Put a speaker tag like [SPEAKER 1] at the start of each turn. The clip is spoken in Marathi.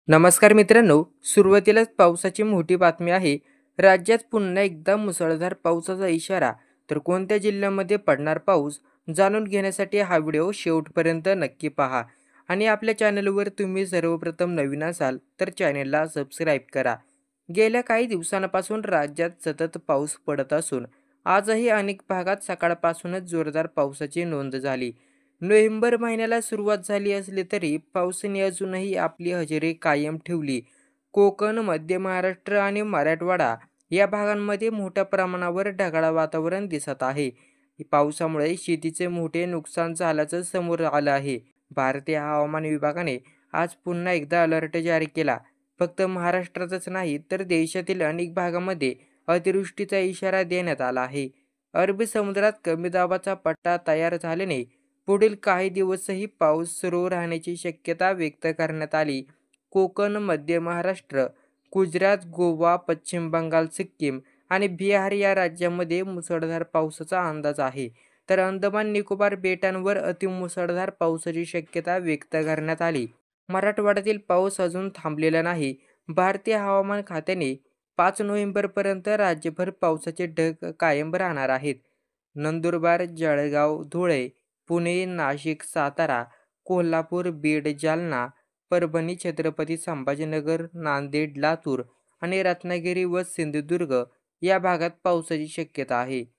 [SPEAKER 1] नमस्कार मित्रांनो, सुरुवातीलाच पावसाची मोठी बातमी आहे. राज्यात पुन्हा एकदा मुसळधार पावसाचा इशारा. तर कोणत्या जिल्ह्यामध्ये पडणार पाऊस जाणून घेण्यासाठी हा व्हिडिओ शेवटपर्यंत नक्की पहा. आणि आपल्या चॅनलवर तुम्ही सर्वप्रथम नवीन असाल तर चॅनलला सबस्क्राईब करा. गेल्या काही दिवसांपासून राज्यात सतत पाऊस पडत असून आजही अनेक भागात सकाळपासूनच जोरदार पावसाची नोंद झाली. नोव्हेंबर महिन्याला सुरुवात झाली असली तरी पावसाने अजूनही आपली हजेरी कायम ठेवली. कोकण, मध्य महाराष्ट्र आणि मराठवाडा या भागांमध्ये मोठ्या प्रमाणावर ढगाळ वातावरण दिसत आहे. पावसामुळे शेतीचे मोठे नुकसान झाल्याचं समोर आलं आहे. भारतीय हवामान विभागाने आज पुन्हा एकदा अलर्ट जारी केला. फक्त महाराष्ट्रातच नाही तर देशातील अनेक भागामध्ये अतिवृष्टीचा इशारा देण्यात आला आहे. अरबी समुद्रात कमी दाबाचा पट्टा तयार झाल्याने पुढील काही दिवसही पाऊस सुरू राहण्याची शक्यता व्यक्त करण्यात आली. कोकण, मध्य महाराष्ट्र, गुजरात, गोवा, पश्चिम बंगाल, सिक्कीम आणि बिहार या राज्यांमध्ये मुसळधार पावसाचा अंदाज आहे. तर अंदमान निकोबार बेटांवर अतिमुसळधार पावसाची शक्यता व्यक्त करण्यात आली. मराठवाड्यातील पाऊस अजून थांबलेला नाही. भारतीय हवामान खात्याने 5 नोव्हेंबरपर्यंत राज्यभर पावसाचे ढग कायम राहणार आहेत. नंदुरबार, जळगाव, धुळे, पुणे, नाशिक, सातारा, कोल्हापूर, बीड, जालना, परभणी, छत्रपती संभाजीनगर, नांदेड, लातूर आणि रत्नागिरी व सिंधुदुर्ग या भागात पावसाची शक्यता आहे.